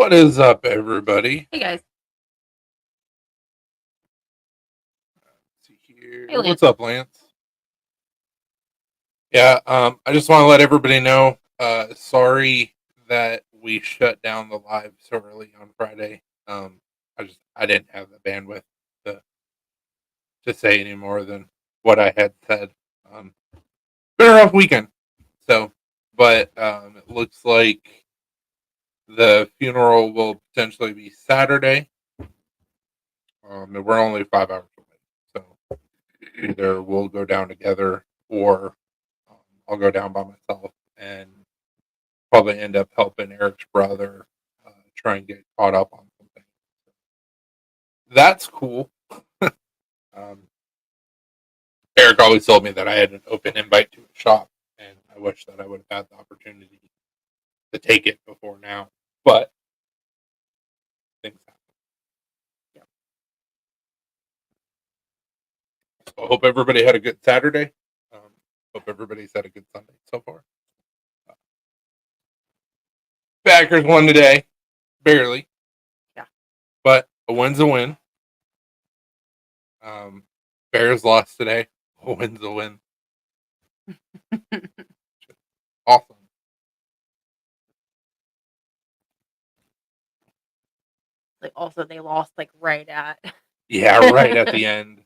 What is up, everybody? Hey guys. Let's see here. Hey Lance. What's up, Lance? Yeah, I just want to let everybody know. Sorry that we shut down the live so early on Friday. I didn't have the bandwidth to say any more than what I had said. Been a rough weekend, so but it looks like the funeral will potentially be Saturday. And we're only 5 hours away, so either we'll go down together or I'll go down by myself and probably end up helping Eric's brother try and get caught up on something. That's cool. um, Eric always told me that I had an open invite to a shop, and I wish that I would have had the opportunity to take it before now. But things happen. Yeah. So I hope everybody had a good Saturday. Hope everybody's had a good Sunday so far. Packers won today, barely. Yeah. But a win's a win. Bears lost today. A win's a win. Awesome. Like also they lost like right at Yeah, right at the end.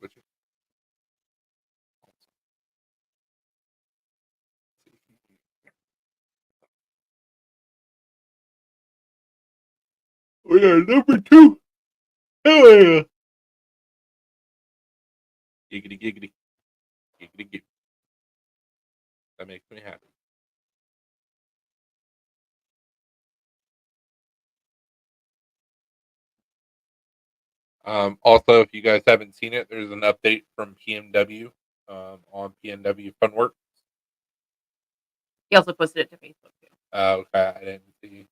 Which we are number 2. Oh yeah. Giggity giggity. Giggity giggity. That makes me happy. Also, if you guys haven't seen it, there's an update from PMW on PMW Funwork. he also posted it to Facebook too. Okay, I didn't see.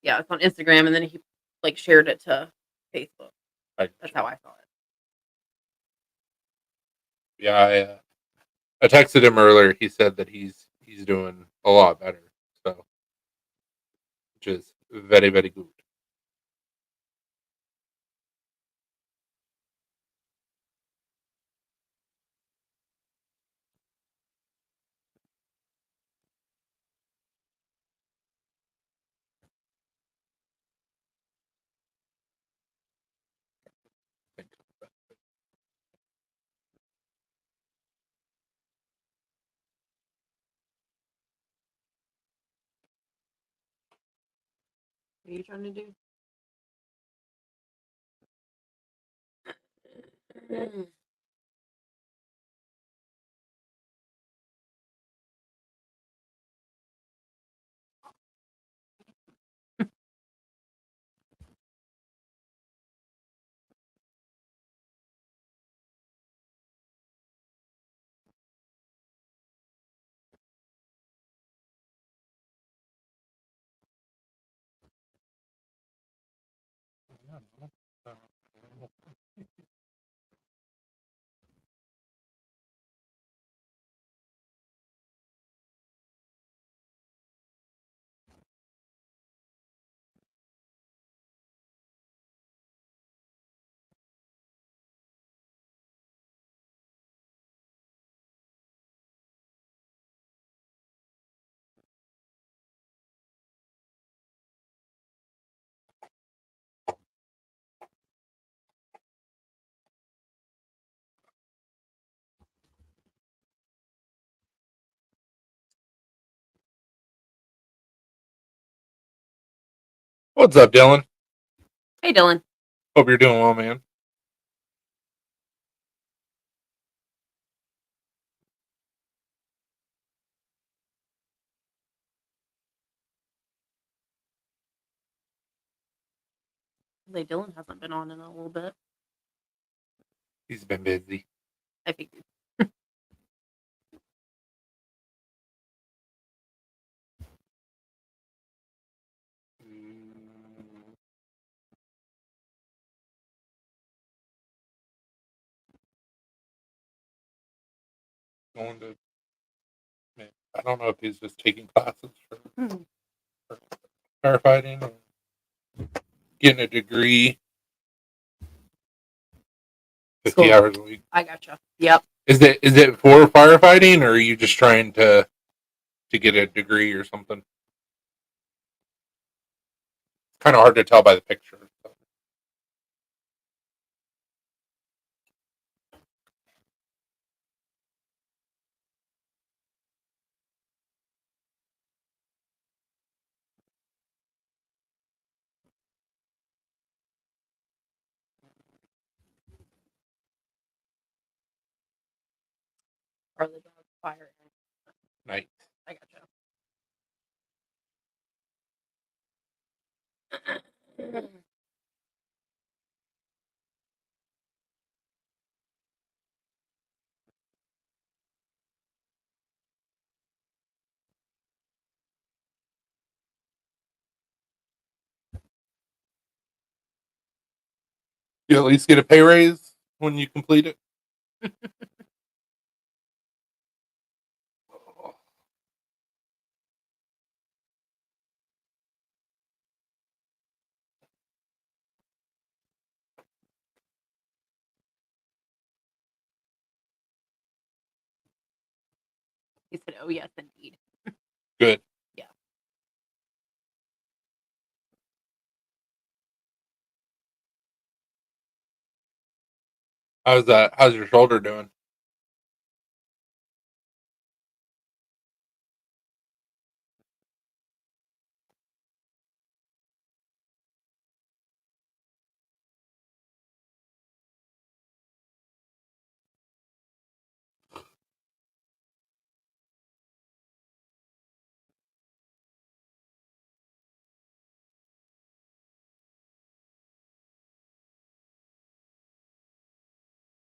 Yeah, it's on Instagram and then he like shared it to Facebook. That's how I saw it. Yeah, I texted him earlier. He said that he's doing a lot better. So, which is very, very good. What are you trying to do? What's up, Dylan? Hey Dylan. Hope you're doing well, man. Like Dylan hasn't been on in a little bit. He's been busy. I figured. going to. Man, I don't know if he's just taking classes for firefighting or getting a degree, 50 Cool. hours a week. I gotcha. Yep. Is it for firefighting, or are you just trying to get a degree or something? It's kind of hard to tell by the picture. Or the dog fire. Nice. I gotcha. You at least get a pay raise when you complete it. He said, "Oh yes, indeed." Good. Yeah. How's that? How's your shoulder doing?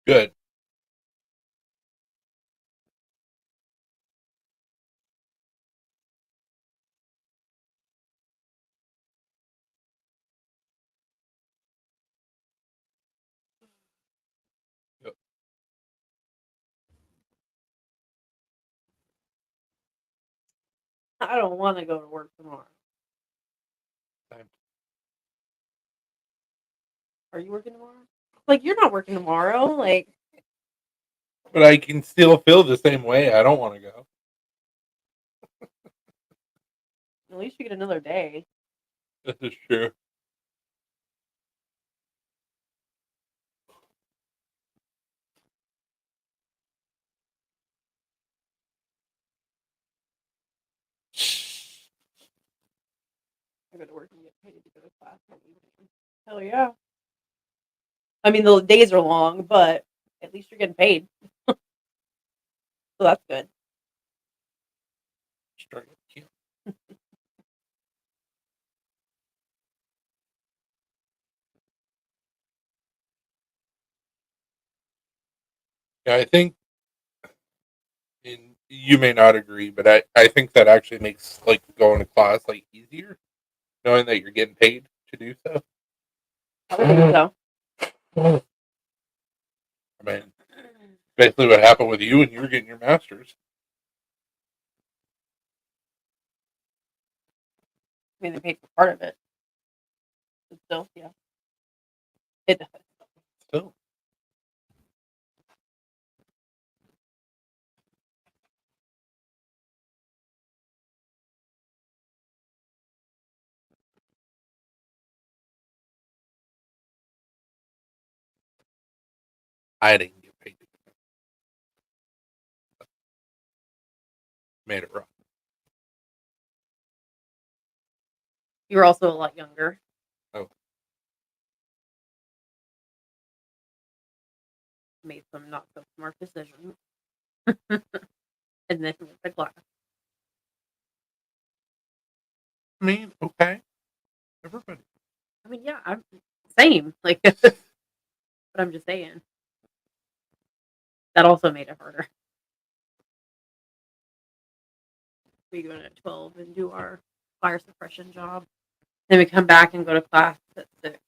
Good. Yep. I don't want to go to work tomorrow. Same. Are you working tomorrow? Like, you're not working tomorrow. Like, But I can still feel the same way. I don't want to go. at least you get another day. This is true. I go to work and get paid to go to class on the evening. Hell yeah. I mean, the days are long, but at least you're getting paid. So that's good. Starting to count. Yeah, I think, and you may not agree, but I think that actually makes like going to class like easier, knowing that you're getting paid to do so. I would think so. I mean, basically what happened with you when you were getting your master's. I mean, they paid for part of it. But still, yeah. It does. Still, I didn't get paid. Made it rough. You're also a lot younger. Oh, Made some not so smart decisions. And then with the class. I mean, okay, everybody. I mean, yeah, I'm same. Like, but I'm just saying that also made it harder. We go in at 12 and do our fire suppression job. Then we come back and go to class at 6.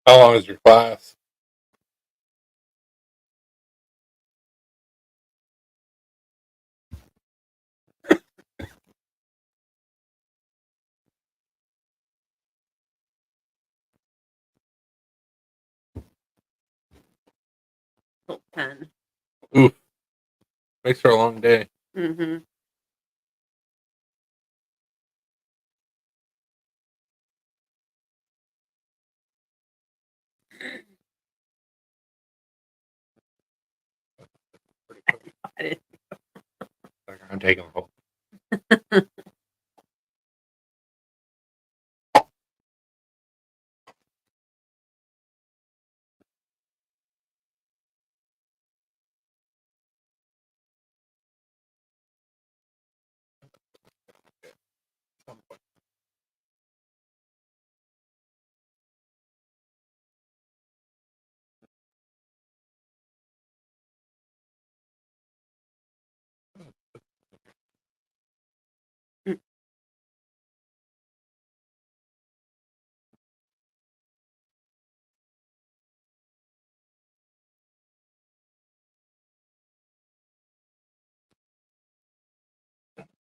How long is your class? Till 10. Oof, makes for a long day. Mm-hmm. Pretty quick. Like, I'm taking a whole.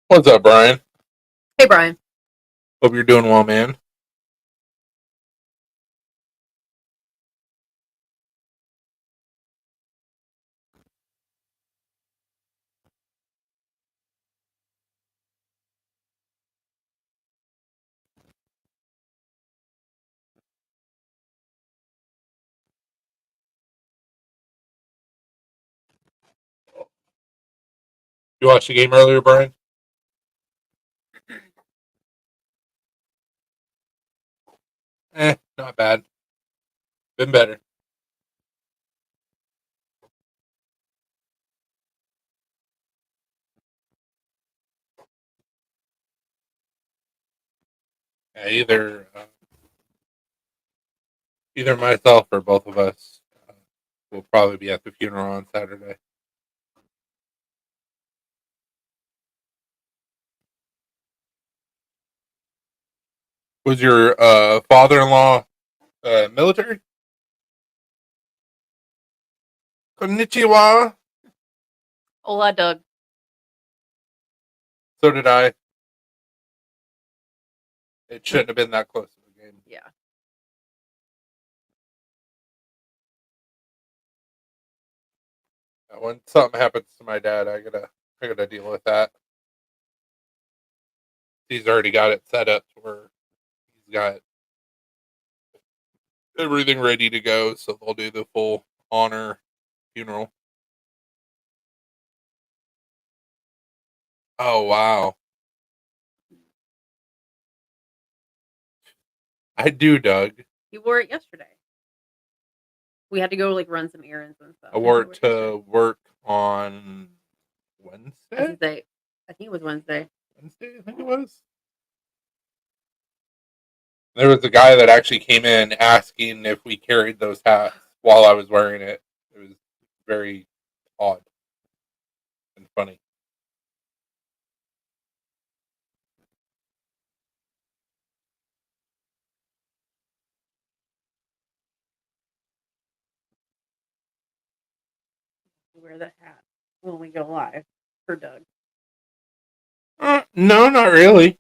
What's up, Brian? Hey, Brian. Hope you're doing well, man. You watched the game earlier, Brian? Not bad. Been better. Yeah, either myself or both of us will probably be at the funeral on Saturday. Was your father-in-law military? Konnichiwa. Hola, Doug. So did I. It shouldn't have been that close to the game. Yeah. When something happens to my dad, I gotta deal with that. He's already got it set up to where he's got everything ready to go, so they'll do the full honor funeral. Oh wow, I do, Doug. You wore it yesterday. We had to go like run some errands and stuff. I and you wore it wore yesterday. to work on I was Wednesday. gonna say, I think it was Wednesday. Wednesday, I think it was. There was a guy that actually came in asking if we carried those hats while I was wearing it. It was very odd and funny. We wear the hat when we go live for Doug. No, not really.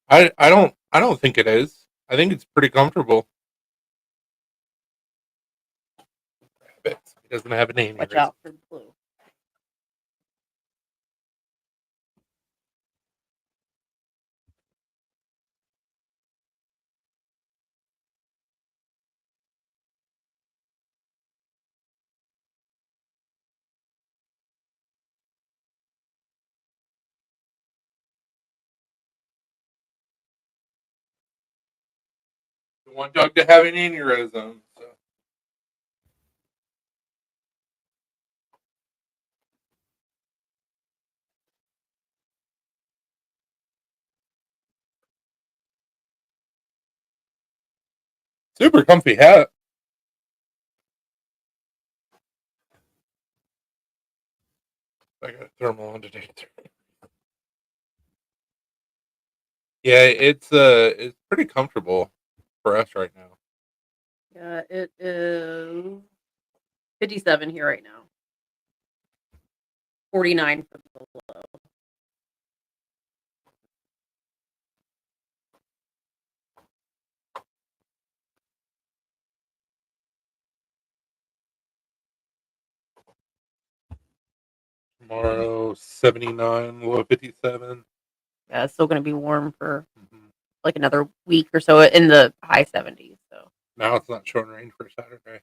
I don't think it is. I think it's pretty comfortable. It doesn't have a name Watch here. out for blue. You want Doug to have an aneurysm. So. Super comfy hat. I got a thermal on today. Yeah, it's pretty comfortable for us right now. Yeah, it is 57 here right now. 49 for the low. Tomorrow, 79, low 57. Yeah, it's still going to be warm for Mhm. like another week or so in the high 70s. So Now it's not showing rain for Saturday,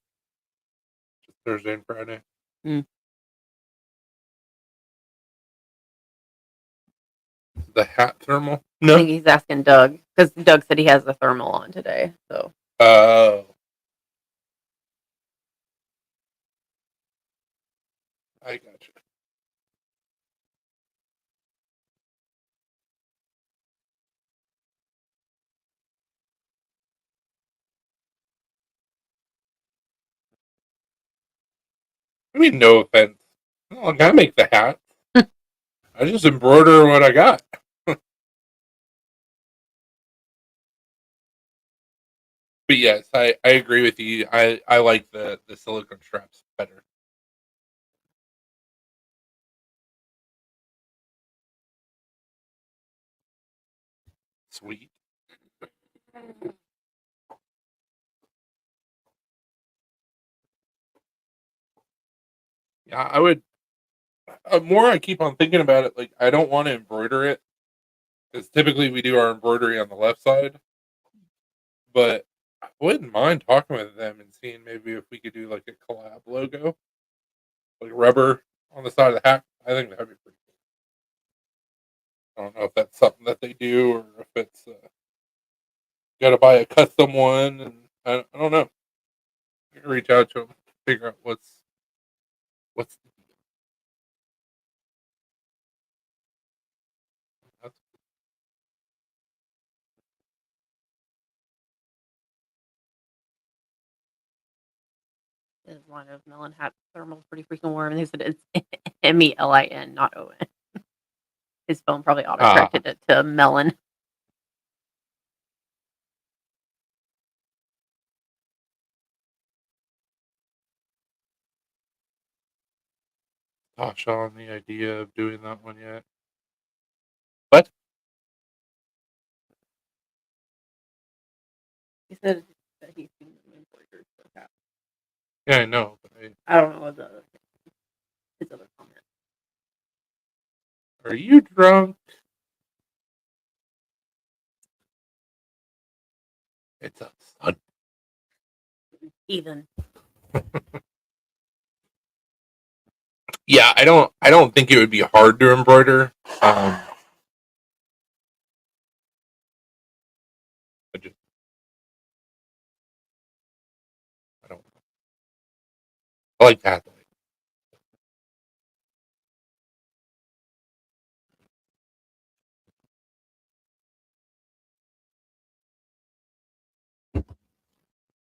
just Thursday and Friday. Mm. The hat thermal? I No. think he's asking Doug because Doug said he has the thermal on today. So Oh, I got you. I mean, no offense. Look, I make the hat. I just embroider what I got. But yes, I agree with you. I like the silicone straps better. Sweet. Yeah, I would. More I keep on thinking about it, like I don't want to embroider it because typically we do our embroidery on the left side. But I wouldn't mind talking with them and seeing maybe if we could do like a collab logo, like rubber on the side of the hat. I think that'd be pretty cool. I don't know if that's something that they do or if it's got to buy a custom one. And I don't know. I can reach out to them, figure out what's that's, his line of melon hat thermal pretty freaking warm. And they said it's MELIN, not ON. His phone probably auto ah. corrected it to melon. Gosh, on the idea of doing that one yet. But He said that he's seen them embroidered for hat. yeah, I know. But I don't know what his other comment. are you drunk? It's a sun. Heathen. Yeah, I don't think it would be hard to embroider. I just I don't. I like that.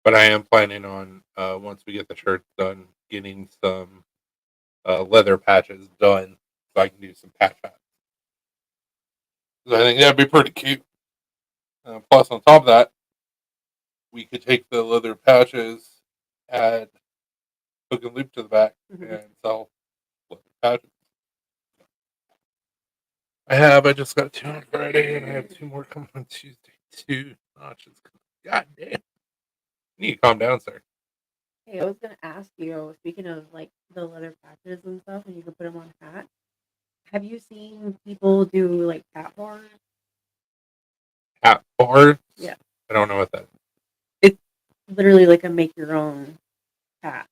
But I am planning on once we get the shirts done, getting some leather patches done so I can do some patch hats. 'Cause I think that'd be pretty cute. Plus, on top of that, we could take the leather patches, add hook and loop to the back, and sell leather patches. I just got two on Friday, and I have two more coming on Tuesday. Two notches. God damn. You need to calm down, sir. Hey, I was gonna ask you, speaking of like the leather patches and stuff, and you can put them on hats. Have you seen people do like hat bars? Hat bars? Yeah, I don't know what that is. it's literally like a make your own hat.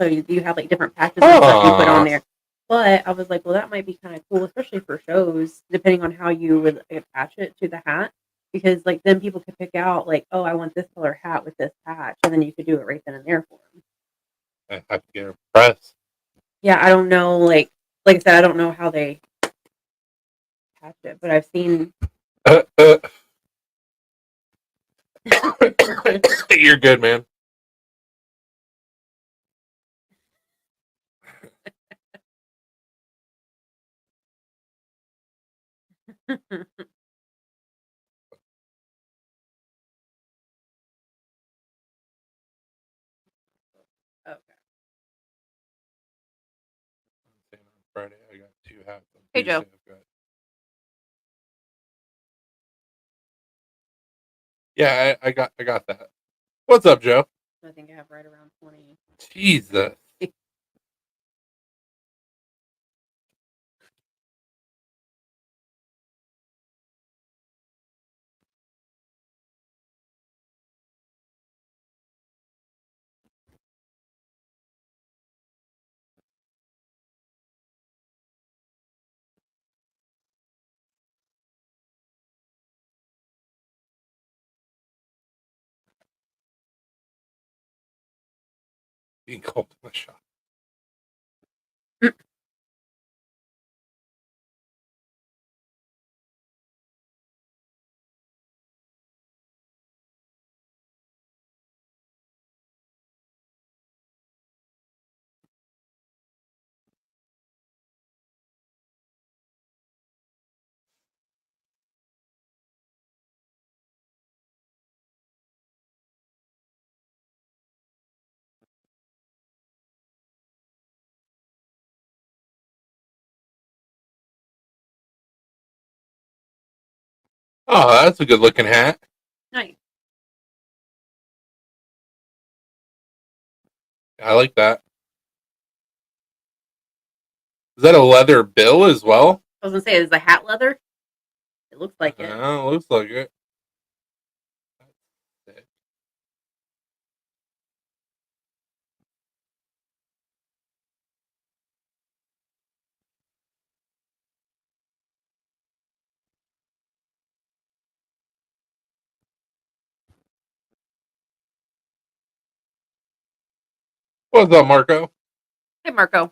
So you have like different patches and stuff you put on Huh. there. But I was like, well, that might be kind of cool, especially for shows, depending on how you would attach it to the hat. Because like then people could pick out like, oh, I want this color hat with this patch, and then you could do it right then and there for them. I have to get a press. Yeah, I don't know, like I said, I don't know how they patch it, but I've seen. You're good, man. Friday I got 2 hats. On Hey, Tuesday Joe. I've got. Yeah, I got that. What's up, Joe? I think I have right around 20. Jesus. Being cold in the shop. Oh, that's a good looking hat. Nice. I like that. Is that a leather bill as well? I was gonna say, is the hat leather? It looks like it. Looks like it. That's sick. What's up, Marco? Hey, Marco.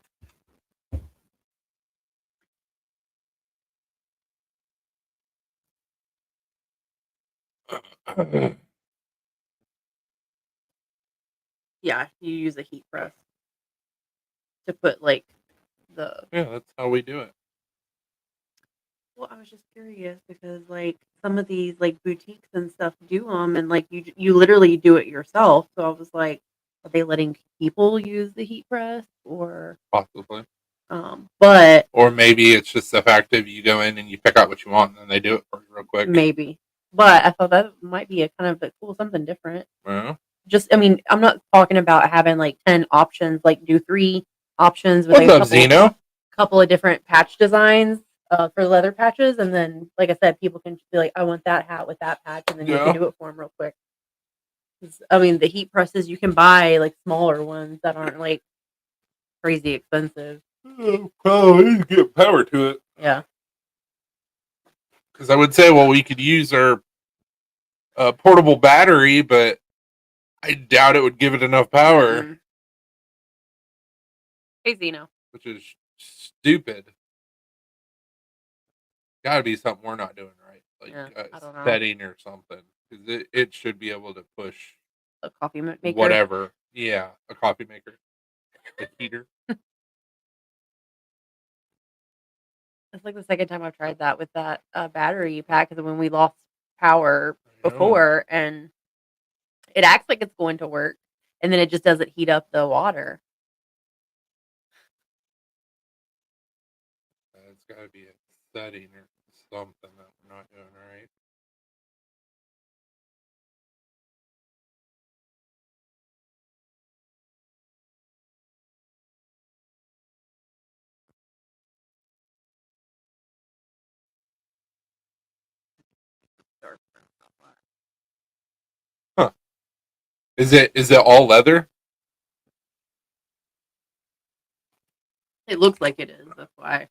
Yeah, you use a heat press to put like the. Yeah, that's how we do it. Well, I was just curious because like some of these like boutiques and stuff do them, and like you literally do it yourself. So I was like, are they letting people use the heat press or? Possibly. But Or maybe it's just the fact that you go in and you pick out what you want and then they do it for you real quick. maybe. But I thought that might be a kind of a cool something different. Well, Just, I mean, I'm not talking about having like 10 options, like do 3 options with what's a up, Zeno? couple of different patch designs for leather patches, and then, like I said, people can be like, I want that hat with that patch, and then you can Yeah. do it for them real quick. I mean, the heat presses you can buy like smaller ones that aren't like crazy expensive. Probably get power to it. Yeah. Because I would say, well, we could use our portable battery, but I doubt it would give it enough power, Hey, Zeno. which is stupid. Got to be something we're not doing right, like Yeah, I don't know. setting or something. Because it should be able to push A coffee maker. whatever. Yeah, a coffee maker, a heater. It's like the second time I've tried that with that battery pack, because when we lost power I know. before, and it acts like it's going to work, and then it just doesn't heat up the water. It's got to be a setting or something that we're not doing right. Huh? Is it all leather? It looks like it is. That's why.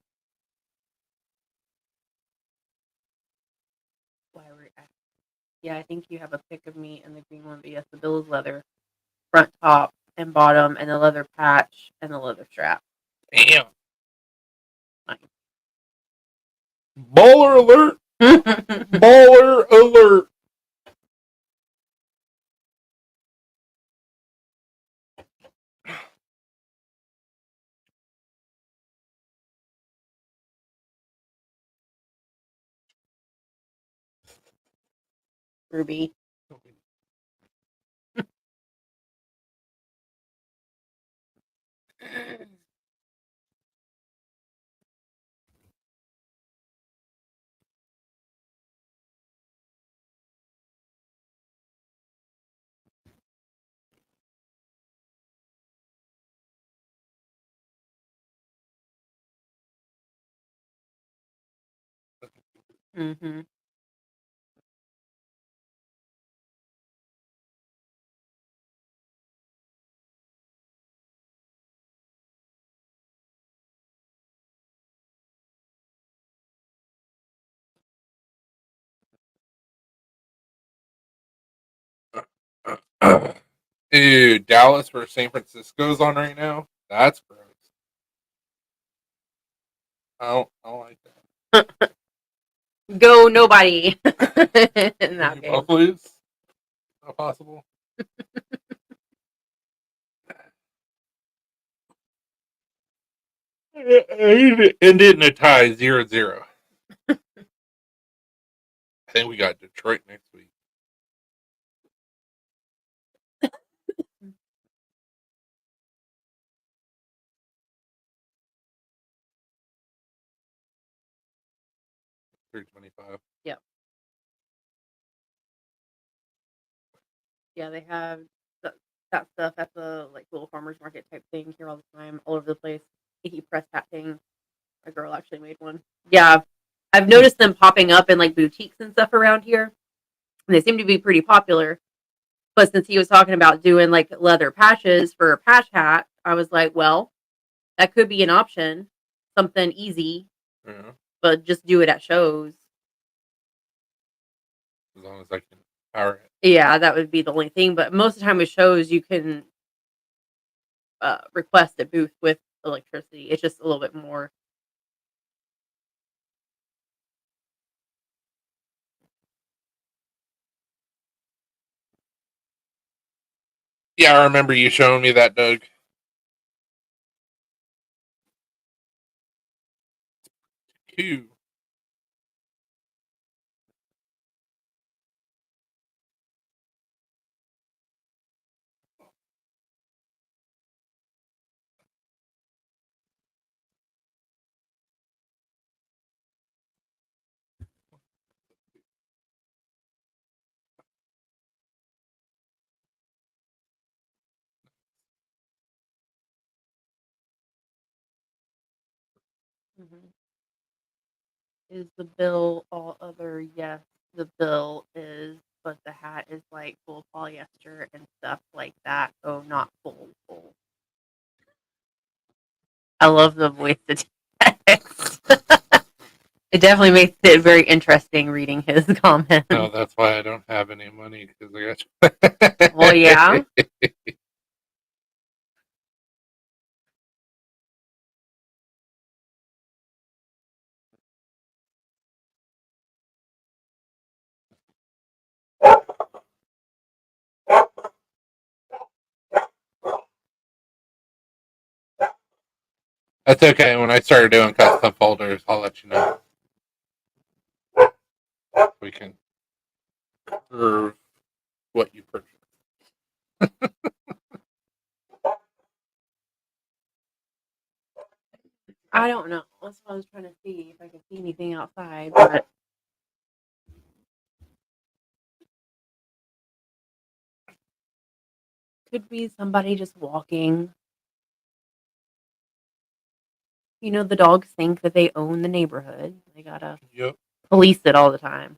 Why we're at. Yeah, I think you have a pic of me and the green one, but yes, the bill is leather, front, top, and bottom, and the leather patch and the leather strap. Damn. Nice. Baller alert! Baller alert! Ruby. Mm-hmm. Dude, Dallas versus San Francisco's on right now. That's gross. I don't like that. Go nobody in that Any game. please? Not possible. It ended in a tie 0-0. I think we got Detroit next week. $3.25. Yep. Yeah, they have that stuff at the like little farmers market type thing here all the time, all over the place. Sticky press hat thing. A girl actually made one. Yeah, I've noticed them popping up in like boutiques and stuff around here, and they seem to be pretty popular. But since he was talking about doing like leather patches for a patch hat, I was like, well, that could be an option, something easy, Yeah, but just do it at shows. as long as I can power it. Yeah, that would be the only thing. But most of the time with shows, you can request a booth with electricity. It's just a little bit more. Yeah, I remember you showing me that, Doug. Q. Mhm. Is the bill all other? Yes, the bill is, but the hat is like full polyester and stuff like that. Oh, not full. I love the voice to text. It definitely makes it very interesting reading his comments. No, that's why I don't have any money because I got. Well, yeah. That's okay. When I started doing custom folders, I'll let you know. We can curve what you purchase. I don't know. That's what I was trying to see if I could see anything outside, but could be somebody just walking. You know, the dogs think that they own the neighborhood. They gotta Yep. police it all the time.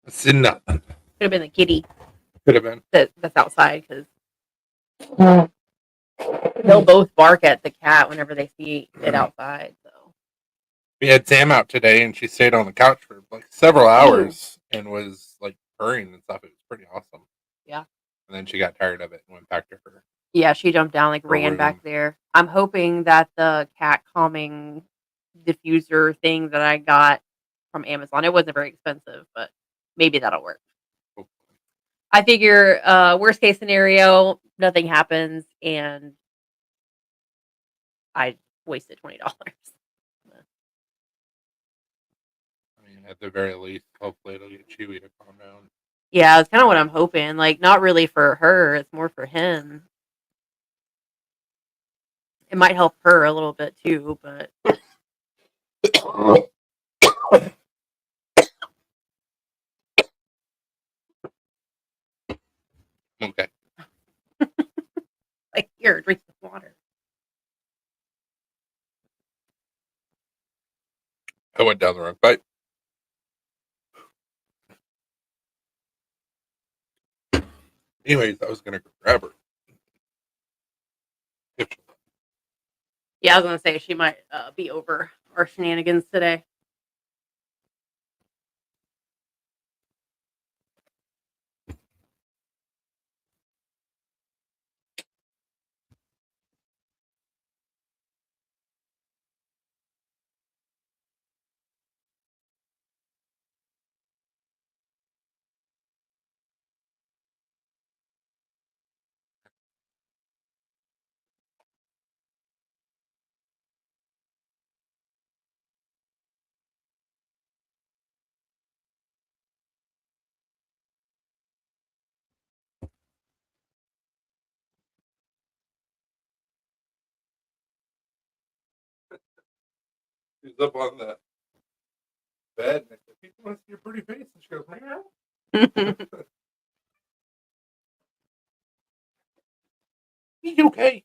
It's nothing. Could have been the kitty Could have been. that's outside because they'll both bark at the cat whenever they see it outside. So We had Sam out today, and she stayed on the couch for like several hours and was like purring and stuff. It was pretty awesome. yeah, And then she got tired of it and went back to her yeah, she jumped down, like ran room. back there. I'm hoping that the cat calming diffuser thing that I got from Amazon, it wasn't very expensive, but maybe that'll work. I figure worst case scenario, nothing happens and I wasted $20. I mean, at the very least, hopefully it'll get Chewy to calm down. Yeah, it's kind of what I'm hoping. Like, not really for her, it's more for him. It might help her a little bit too, but Okay. Like, here, drink some water. I went down the wrong pipe. Anyways, I was gonna go grab her. Yeah, I was gonna say she might be over our shenanigans today. She's up on the bed, and I said, "People want to see your pretty face," and she goes, "Meow." He's okay.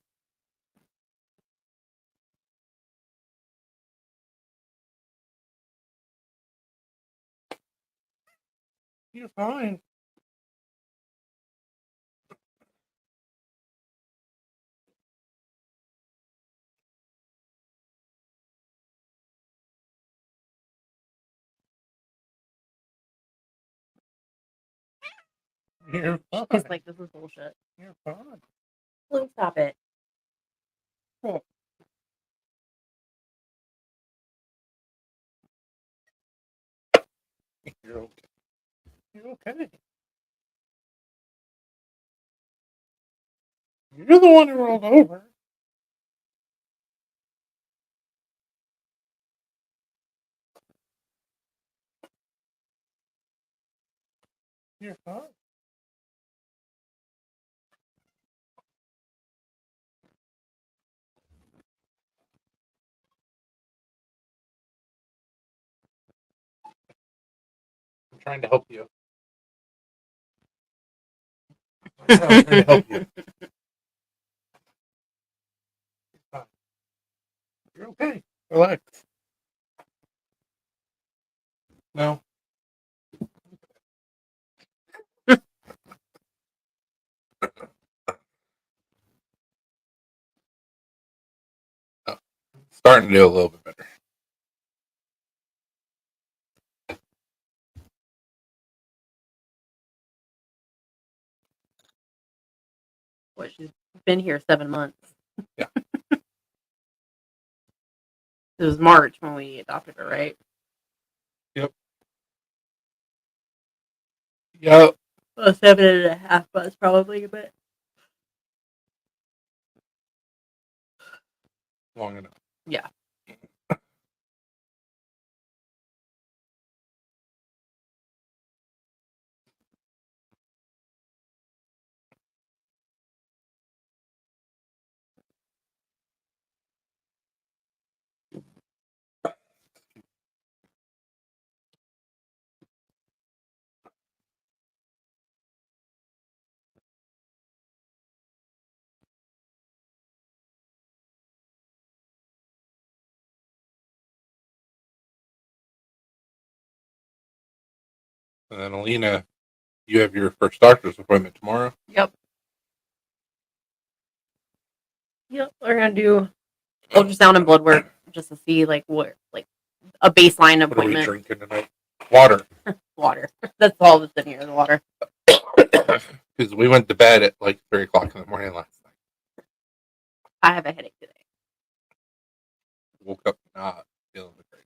You're fine. You're fine. She's like, this is bullshit. You're fine. Please stop it. Sit. You're okay. You're okay. You're the one who rolled over. You're fine. I'm trying to help you. I'm trying to help you. You're okay. Relax. No. Oh, starting to do a little bit better. What, she's been here 7 months. Yeah. It was March when we adopted her, right? Yep. Yep. Well, 7.5 months probably, but Long enough. yeah. And then Alina, you have your first doctor's appointment tomorrow. Yep. Yep. We're gonna do ultrasound and blood work just to see like what, like a baseline What are we appointment. drinking tonight? Water. Water. That's all that's in here. The water. Because we went to bed at like 3:00 in the morning last night. I have a headache today. Woke up not feeling great.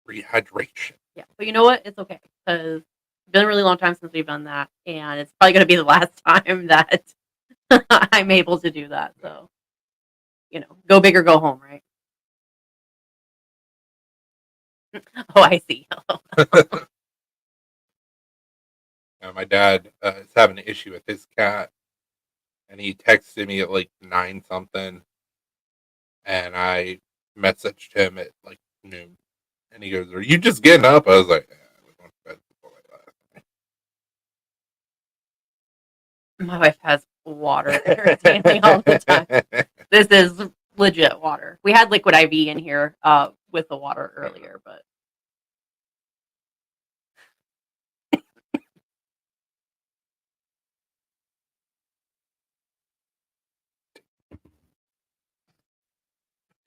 Rehydration. Yeah, but you know what? It's okay because it's been a really long time since we've done that, and it's probably gonna be the last time that I'm able to do that. So, go big or go home, right? Oh, I see. My dad is having an issue with his cat, and he texted me at like 9 something, and I messaged him at like noon, and he goes, "Are you just getting up?" I was like, "Yeah, I was going to bed before last My wife has water in her standing all the time. This is legit water. We had liquid IV in here with the water earlier, but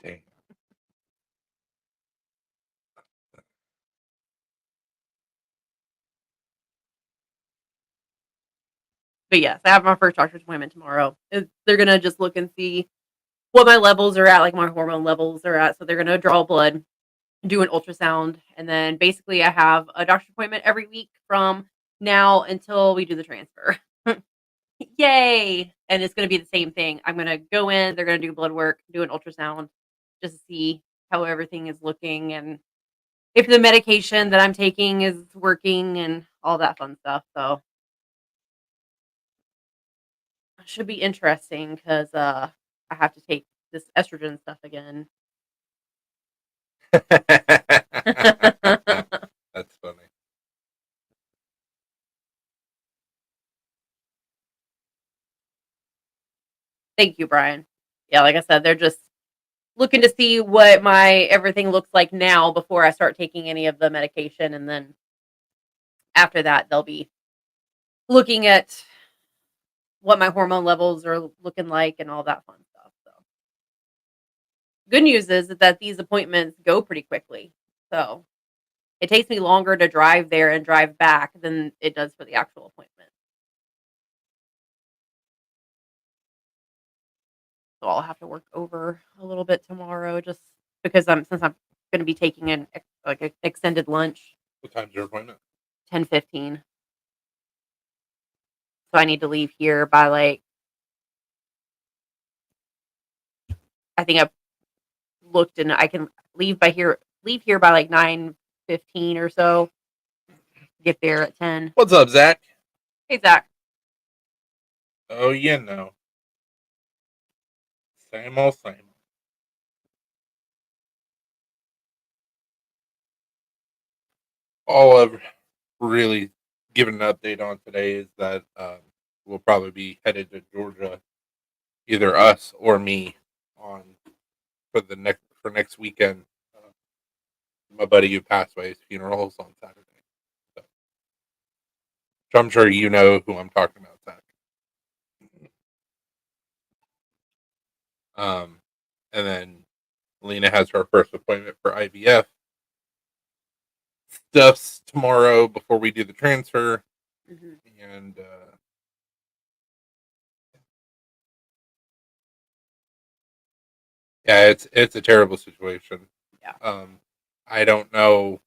Dang. yes, I have my first doctor's appointment tomorrow. They're gonna just look and see what my levels are at, like my hormone levels are at. So they're gonna draw blood, do an ultrasound, and then basically I have a doctor's appointment every week from now until we do the transfer. Yay! And it's gonna be the same thing. I'm gonna go in, they're gonna do blood work, do an ultrasound, just to see how everything is looking and if the medication that I'm taking is working and all that fun stuff. So it should be interesting because I have to take this estrogen stuff again. That's funny. Thank you, Brian. Yeah, like I said, they're just looking to see what my everything looks like now before I start taking any of the medication, and then after that, they'll be looking at what my hormone levels are looking like and all that fun stuff. So, good news is that these appointments go pretty quickly. So, it takes me longer to drive there and drive back than it does for the actual appointment. So, I'll have to work over a little bit tomorrow just because I'm going to be taking an extended lunch, What time's your appointment? 10:15. So I need to leave here by like I think I looked and I can leave here by like 9:15 or so. Get there at 10. What's up, Zach? Hey Zach. Oh, you know, same old same. All I've really given an update on today is that we'll probably be headed to Georgia, either us or me, on for next weekend. My buddy who passed away's funeral is on Saturday, so I'm sure you know who I'm talking about, Zach. Um, and then Lena has her first appointment for IVF stuffs tomorrow before we do the transfer, Hmm. and yeah, it's a terrible situation. Yeah. I don't know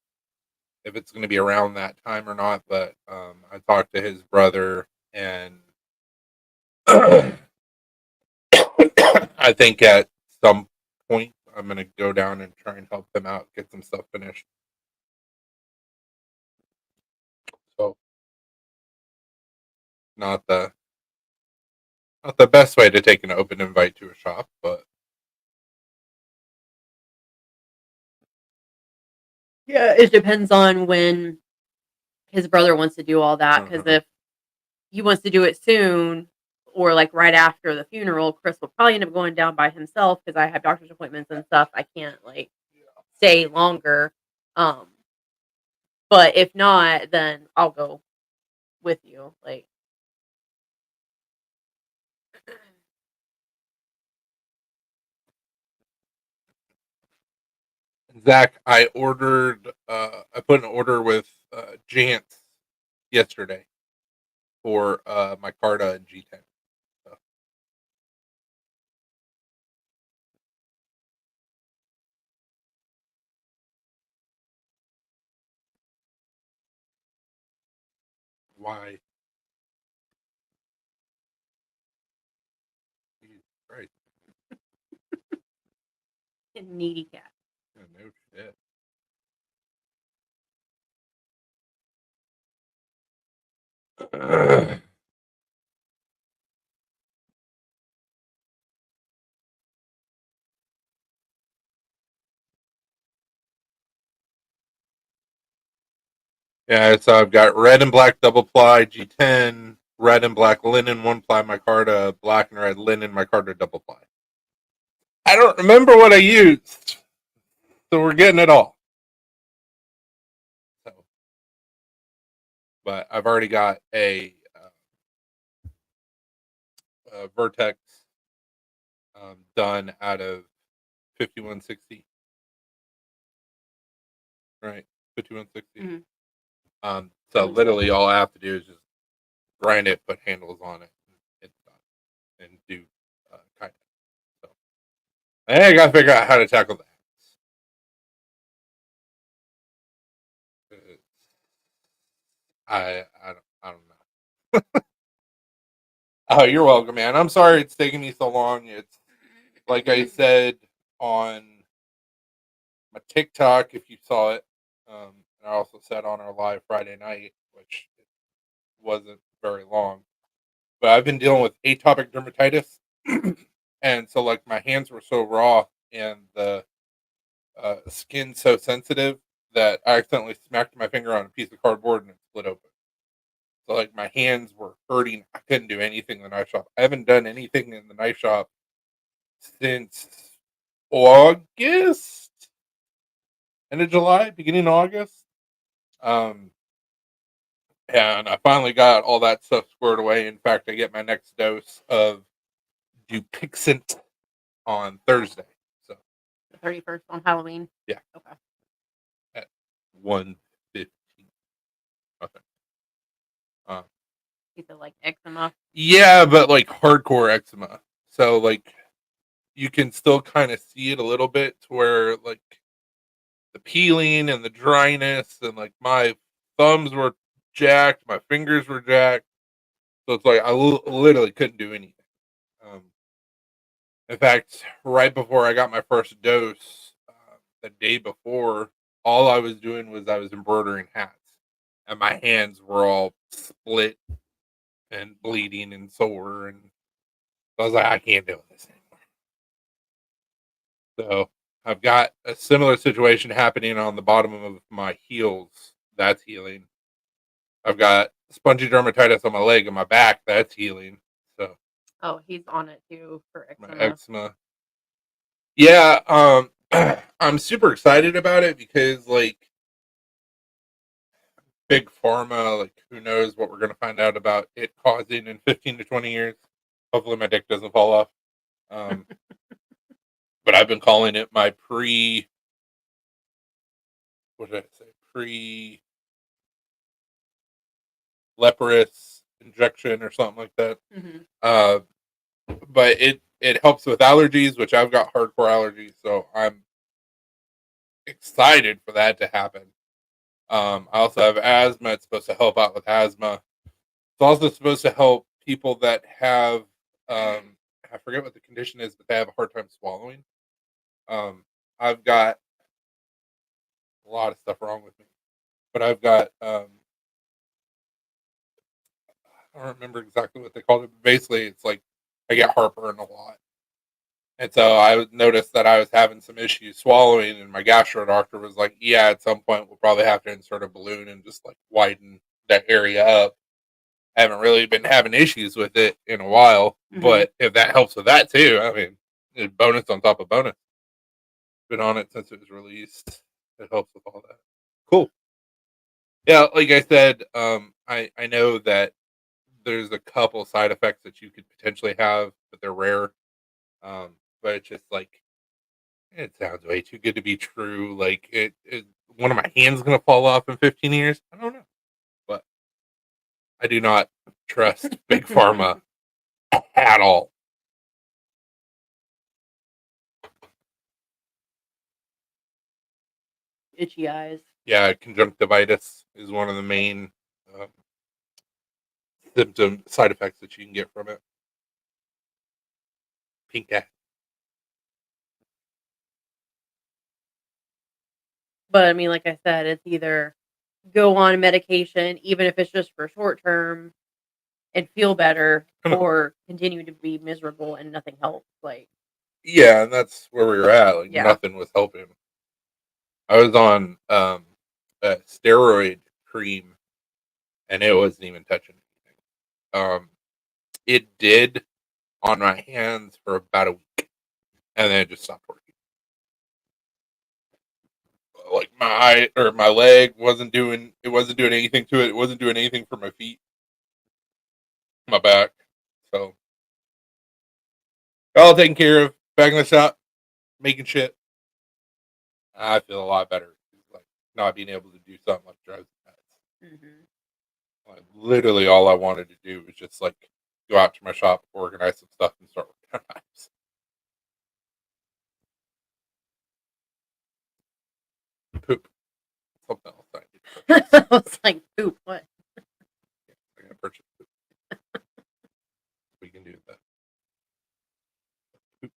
if it's going to be around that time or not, but I talked to his brother, and I think at some point I'm going to go down and try and help them out, get some stuff finished. So not the not the best way to take an open invite to a shop, but Yeah, it depends on when his brother wants to do all that because uh if he wants to do it soon or like right after the funeral, Chris will probably end up going down by himself because I have doctor's appointments and stuff. I can't like stay longer. Um, but if not, then I'll go with you. Like, Zach, I put an order with Jance yesterday for my Carta and G10. So, why? Jesus Christ. needy cat. Yeah, no shit. Yeah, so I've got red and black double ply G10, red and black linen one ply micarta, black and red linen micarta double ply. I don't remember what I used, so we're getting it all. So, but I've already got a Vertex done out of 5160. Right, 5160. Mhm. So Really literally all I have to do is just grind it, put handles on it, and it's done, and do kind of. So I got to figure out how to tackle that. I don't know. Oh, you're welcome, man. I'm sorry it's taking me so long. It's like I said on my TikTok, if you saw it. I also said on our live Friday night, which wasn't very long. But I've been dealing with atopic dermatitis, and so like my hands were so raw and the skin so sensitive that I accidentally smacked my finger on a piece of cardboard and it split open. So like my hands were hurting. I couldn't do anything in the knife shop. I haven't done anything in the knife shop since August, end of July, beginning of August. Um, and I finally got all that stuff squared away. In fact, I get my next dose of Dupixent on Thursday. So The 31st on Halloween. yeah, Okay. at 1:15. Okay. Um, You said like eczema. yeah, but like hardcore eczema. So like you can still kind of see it a little bit to where like the peeling and the dryness and like my thumbs were jacked, my fingers were jacked. So it's like I literally couldn't do anything. Um, in fact, right before I got my first dose, the day before, all I was doing was I was embroidering hats, and my hands were all split and bleeding and sore, and I was like, I can't do this anymore. So I've got a similar situation happening on the bottom of my heels. That's healing. I've got spongy dermatitis on my leg and my back. That's healing. So Oh, he's on it too for my eczema. eczema. Yeah, I'm super excited about it because like big pharma, like who knows what we're gonna find out about it causing in 15 to 20 years. Hopefully my dick doesn't fall off. Um, but I've been calling it my what did I say? Pre leprous injection or something like that. Hmm. Uh, but it helps with allergies, which I've got hardcore allergies, so I'm excited for that to happen. I also have asthma. It's supposed to help out with asthma. It's also supposed to help people that have I forget what the condition is, but they have a hard time swallowing. Um, I've got a lot of stuff wrong with me, but I've got I don't remember exactly what they called it, but basically it's like I get heartburn a lot. And so I noticed that I was having some issues swallowing, and my gastro doctor was like, "Yeah, at some point we'll probably have to insert a balloon and just like widen that area up." I haven't really been having issues with it in a while, Hmm. but if that helps with that too, I mean, it's bonus on top of bonus. Been on it since it was released. It helps with all that. Cool. Yeah, like I said, I know that there's a couple side effects that you could potentially have, but they're rare. But it's just like it sounds way too good to be true. Like one of my hands gonna fall off in 15 years. I don't know, but I do not trust big pharma at all. Itchy eyes. Yeah, conjunctivitis is one of the main um, symptom side effects that you can get from it. Pink eye. But I mean, like I said, it's either go on medication, even if it's just for short term, and feel better, I know. or continue to be miserable and nothing helps. Like, Yeah, and that's where we were at. Like yeah. nothing was helping. I was on a steroid cream, and it wasn't even touching anything. It did on my hands for about a week, and then it just stopped working. Like my eye or my leg wasn't doing anything to it. It wasn't doing anything for my feet, my back. So all taken care of. Back in the shop, making shit. I feel a lot better. Like not being able to do something like drives me nuts. Mm-hmm. Like, literally, all I wanted to do was just like go out to my shop, organize some stuff, and start working on knives. Poop. Something else I need to purchase. I was like, poop, what? I'm gonna purchase poop. We can do that. Poop.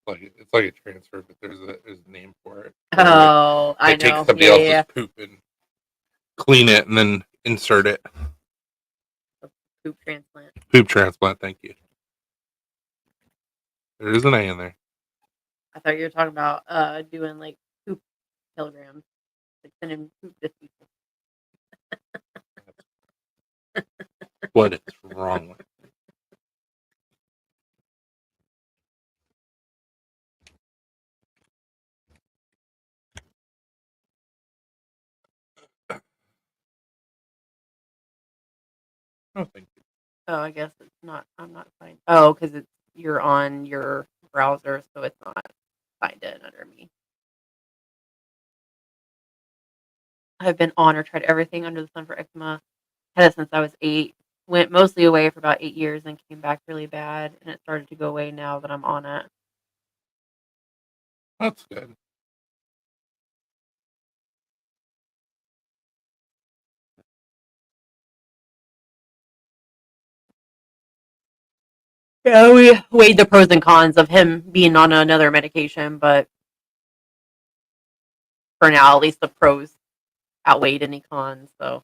What is it? It's like a transfer, but there's a name for it. Oh, I They take know. somebody Yeah, yeah, else's poop and clean it, and then insert it. yeah. Poop transplant. Poop transplant. Thank you. There is an A in there. I thought you were talking about doing like poop kilograms, like sending poop to people. What is wrong with it? Oh, thank you. Oh, I guess it's not. I'm not signed. Oh, because you're on your browser, so it's not signed in under me. I've been on or tried everything under the sun for eczema. Had it since I was 8. Went mostly away for about 8 years and came back really bad, and it started to go away now that I'm on it. That's good. Yeah, we weighed the pros and cons of him being on another medication, but for now, at least the pros outweighed any cons. So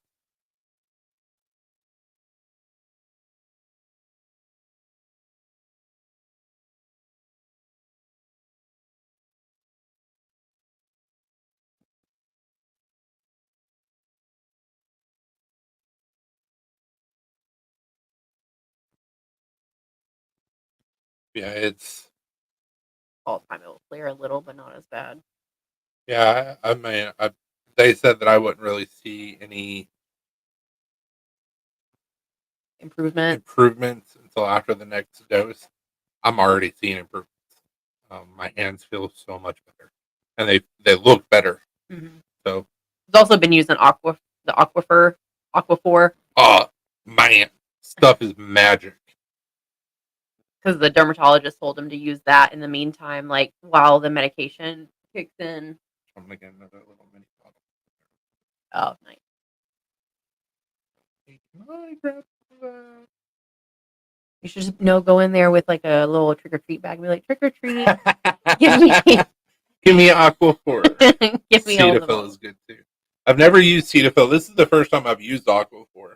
Yeah, it's all the time it will clear a little, but not as bad. yeah. I mean, they said that I wouldn't really see any Improvement. improvements until after the next dose. I'm already seeing improvements. My hands feel so much better, and they look better. Mm-hmm. So, It's also been used in Aquaphor, oh man, stuff is magic. because the dermatologist told him to use that in the meantime, like while the medication kicks in. I'm gonna get another little mini bottle. Oh, nice. Can I grab that? You should just go in there with like a little trick or treat bag and be like, trick or treat, give me, Give me Aquaphor. give me all the Cetaphil is good too. I've never used Cetaphil. This is the first time I've used Aquaphor.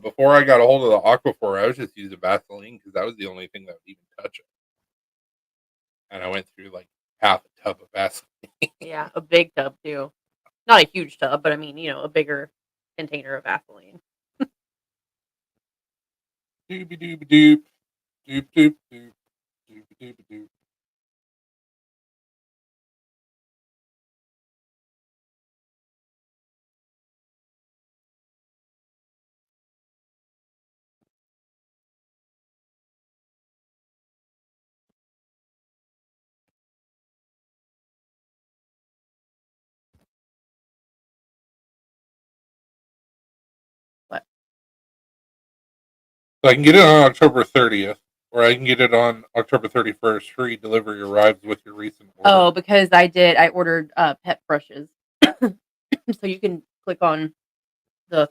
Before I got a hold of the Aquaphor, I was just using Vaseline because that was the only thing that would even touch it. And I went through like half a tub of Vaseline. Yeah, a big tub too. Not a huge tub, but I mean, a bigger container of Vaseline. Doobie doobie doop. Doop doop doop. Doobie doobie doop. But So I can get it on October 30th, or I can get it on October 31st. Free delivery arrives with your recent order. because I ordered pet brushes, so you can click on the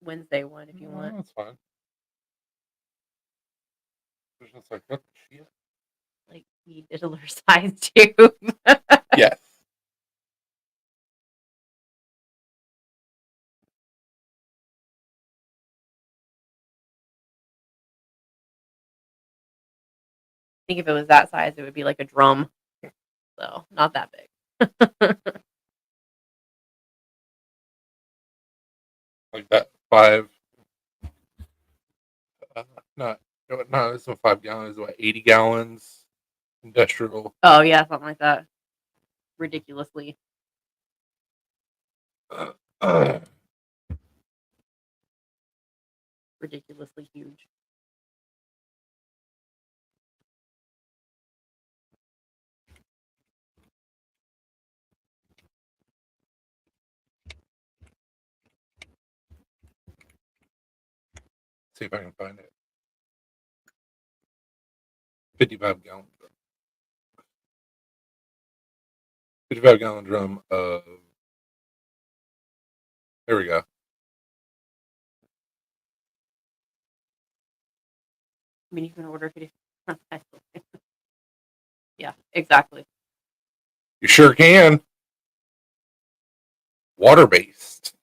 Wednesday one if you Oh, want. that's fine. It's just like, what the shit? Like the diddler size tube. Yes. I think if it was that size, it would be like a drum. so not that big. Like that 5. Not no, this one 5 gallons. What 80 gallons industrial. Oh yeah, something like that. Ridiculously. Uh, Ridiculously huge. see if I can find it. 55 gallon drum. 55 gallon drum of. There we go. I mean, you can order 50. Yeah, exactly. You sure can. Water based.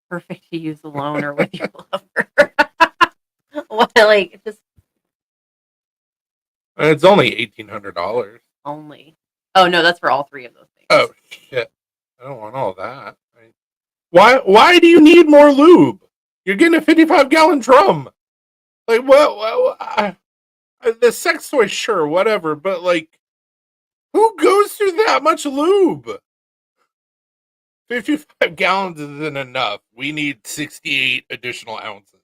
Perfect to use alone or with your lover. What, like, just It's only $1,800. only. Oh no, that's for all three of those things. Oh shit! I don't want all that. Why? Why do you need more lube? You're getting a 55 gallon drum. Like what? The sex toy, sure, whatever. But like, who goes through that much lube? 55 gallons isn't enough. We need 68 additional ounces.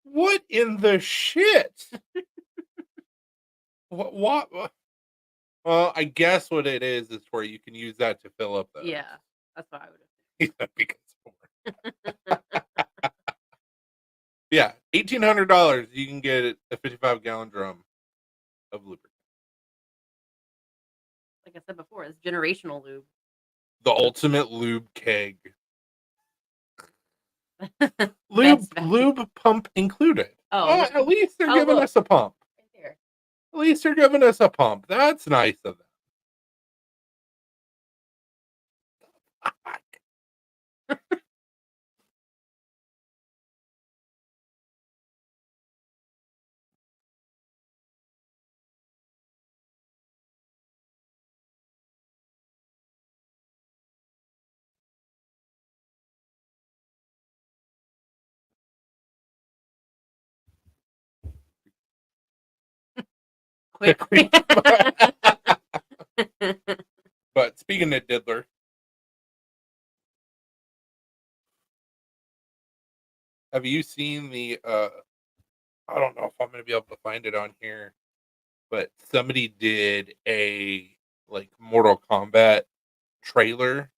What in the shit? What? Well, I guess what it is where you can use that to fill up those. Yeah, that's what I would Yeah, because have. yeah, $1,800. You can get a 55 gallon drum of lubricant. Like I said before, it's generational lube. The ultimate lube keg. Best Lube pump included. Oh, At least they're oh, giving look. us a pump. Right there. At least they're giving us a pump. That's nice of them. Quick. But speaking of diddler, have you seen the I don't know if I'm gonna be able to find it on here, but somebody did a like Mortal Kombat trailer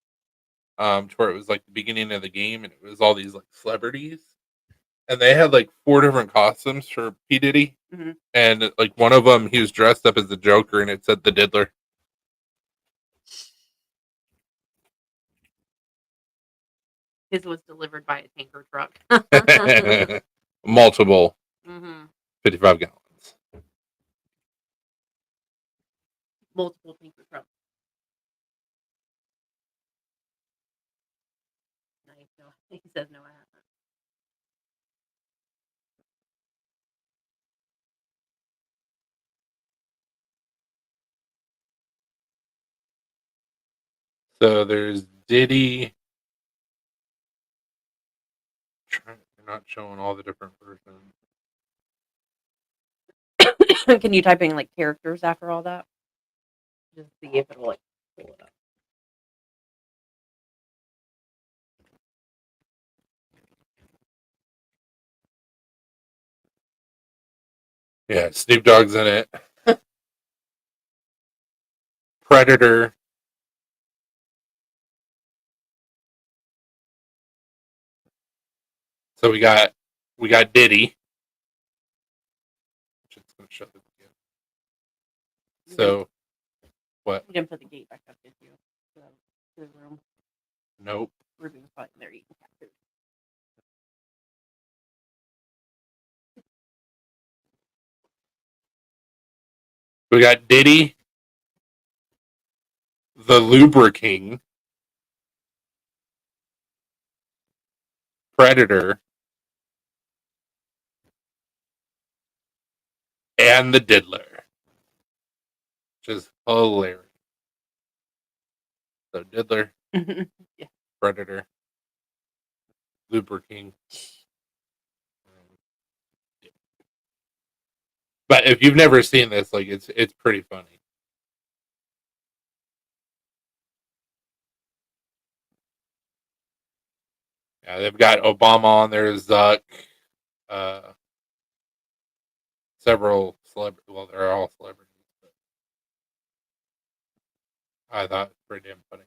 to where it was like the beginning of the game and it was all these like celebrities and they had like 4 different costumes for P Diddy Mhm. and like one of them he was dressed up as the Joker and it said the Diddler. His was delivered by a tanker truck. Multiple Mhm. 55 gallons. Multiple tanker trucks. Nice. No, he says no, I haven't. So there's Diddy. They're not showing all the different versions. Can you type in like characters after all that? Just see if it'll like pull it up. Yeah, Snoop Dogg's in it. Predator. So we got Diddy. Just gonna shut this again. So what? You didn't put the gate back up, did you? To the room. Nope. Ruby's probably in there eating cat food. We got Diddy, the Lubriking, Predator, and the Diddler. which is hilarious. So Diddler, Yeah. Predator, Looper King. Yeah. But if you've never seen this, like it's pretty funny. Yeah, they've got Obama on there, Zuck, uh, several celebrities. Well, they're all celebrities. But I thought it was pretty damn funny.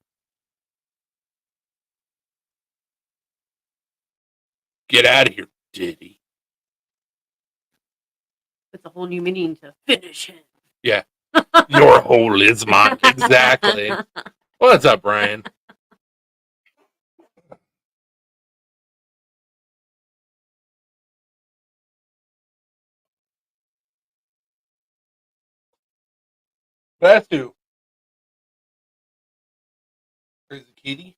Get out of here, Diddy. It's a whole new meaning to finish him. Yeah, your hole is mine. Exactly. What's up, Brian? That's who. Crazy Kitty.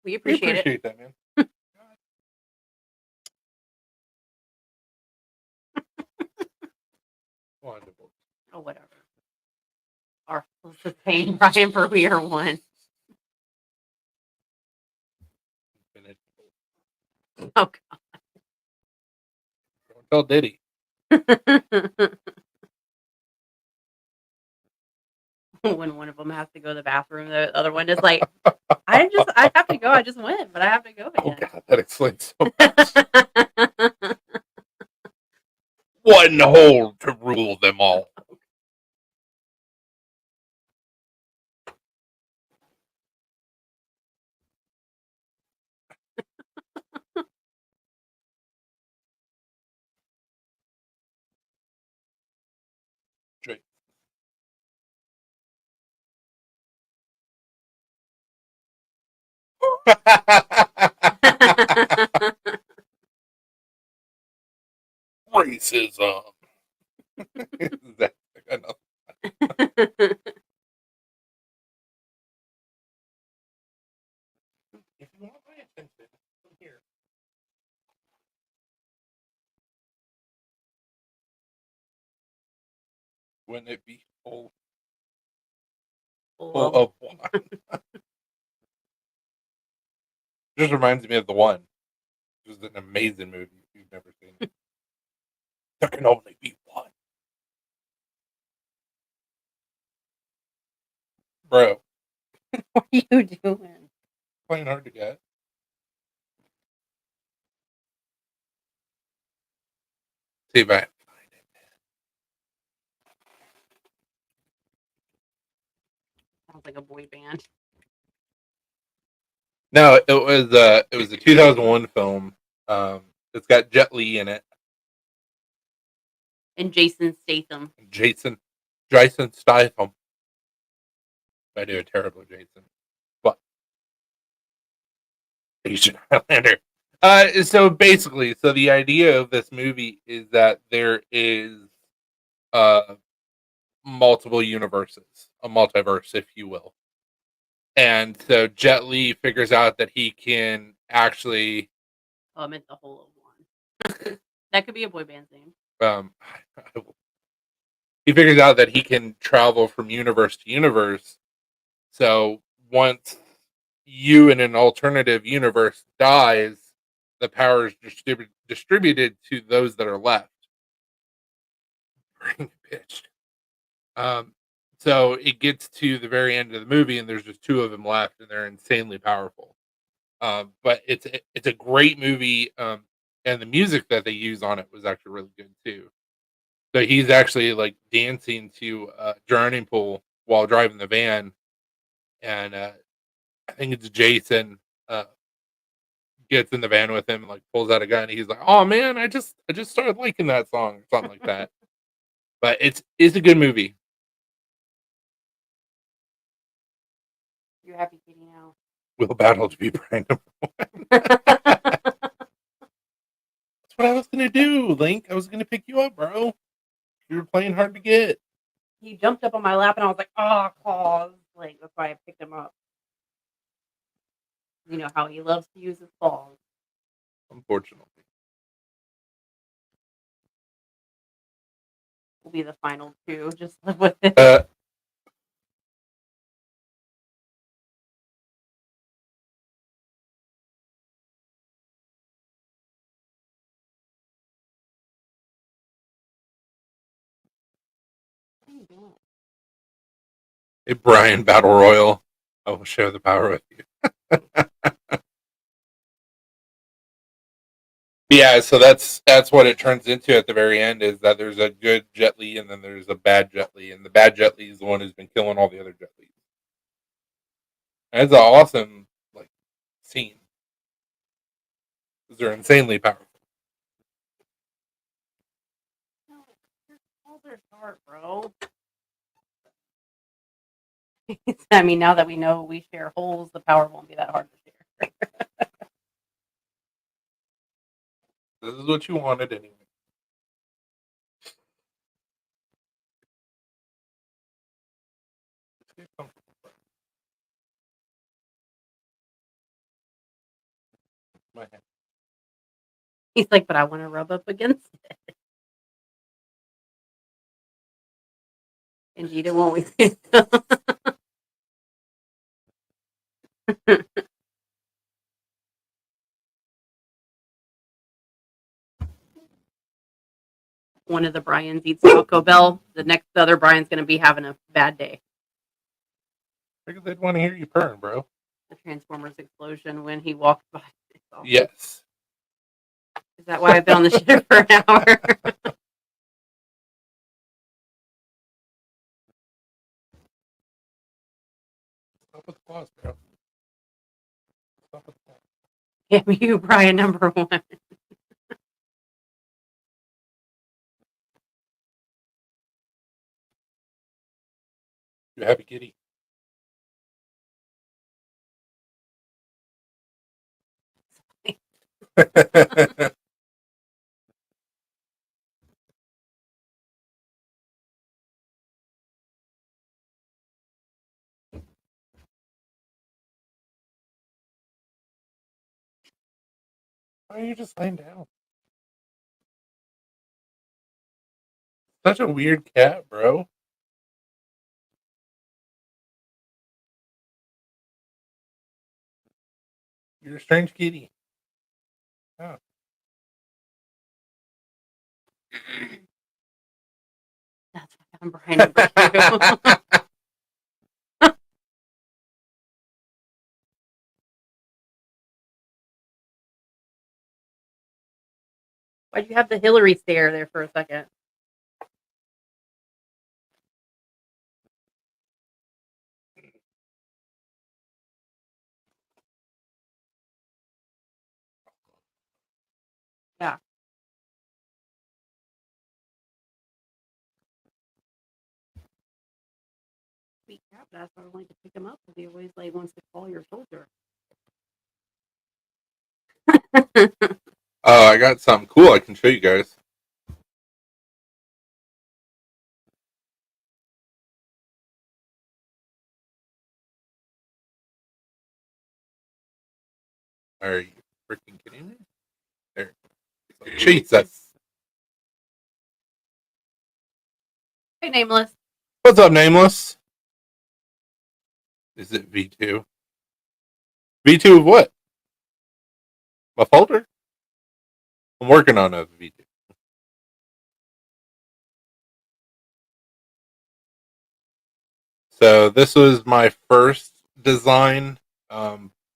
We We appreciate it. appreciate that, man. Wonderful. Oh, whatever. Our was paying Brian for We Are One. Finish. Oh, Don't tell Diddy. God. When one of them has to go to the bathroom, the other one is like, I have to go. I just went, but I have to go Oh again. God, that explains so much. One hole to rule them all. Drake. Racism. That's enough. If you want my attention, come here. Wouldn't it be full of wine? Just reminds me of The One. It was an amazing movie if you've never seen it. There can only be one. Bro, What are you doing? playing hard to get. See if I can find it. Sounds like a boy band. No, it was a 2001 film. It's got Jet Li in it. And Jason Statham. Jason Statham. I do a terrible Jason, but Asian Highlander. So basically, so the idea of this movie is that there is uh multiple universes, a multiverse, if you will. And so Jet Li figures out that he can actually Oh, I meant the whole of one. That could be a boy band's name. um he figures out that he can travel from universe to universe. So once you in an alternative universe dies, the power is distributed to those that are left. Bring bitch. Um, so it gets to the very end of the movie, and there's just two of them left, and they're insanely powerful. But it's a great movie, and the music that they use on it was actually really good too. So he's actually like dancing to Drowning Pool while driving the van, and I think it's Jason uh, gets in the van with him and like pulls out a gun. And he's like, "Oh man, I just started liking that song," or something like that. But it's a good movie. You're happy kitty now. We'll battle to be brand number one. That's what I was gonna do, Link. I was gonna pick you up, bro. You were playing hard to get. He jumped up on my lap and I was like, oh, claws. Like, that's why I picked him up. You know how he loves to use his claws. Unfortunately. will be the final two. Just live with it. A Brian Battle Royal. I will share the power with you. Yeah, so that's what it turns into at the very end is that there's a good Jet Li and then there's a bad Jet Li, and the bad Jet Li is the one who's been killing all the other Jet Lis. And it's an awesome like scene. They're insanely powerful. All their short, bro. I mean, now that we know we share holes, the power won't be that hard to share. This is what you wanted anyway. My hand. He's like, but I want to rub up against it. Indeed, it won't. One of the Bryans eats Taco Bell. The other Brian's going to be having a bad day. Because they'd want to hear you purring, bro. The Transformers explosion when he walked by. Yes. Is that why I've been on the shitter for an hour? Stop with the claws, bro. Stop with the claws. Damn you, Brian number one. You happy kitty. Why are you just laying down? Such a weird cat, bro. You're a strange kitty. Oh. That's why I'm Brian number two. Why'd you have the Hillary stare there for a second? Yeah. Sweet crap, that's why I wanted to pick him up because he always like wants to call your shoulder. Oh, I got something cool I can show you guys. Are you freaking kidding me? There. Jesus. Hey, Nameless. What's up, Nameless? Is it V2? V2 of what? My folder? I'm working on a V2. So this was my first design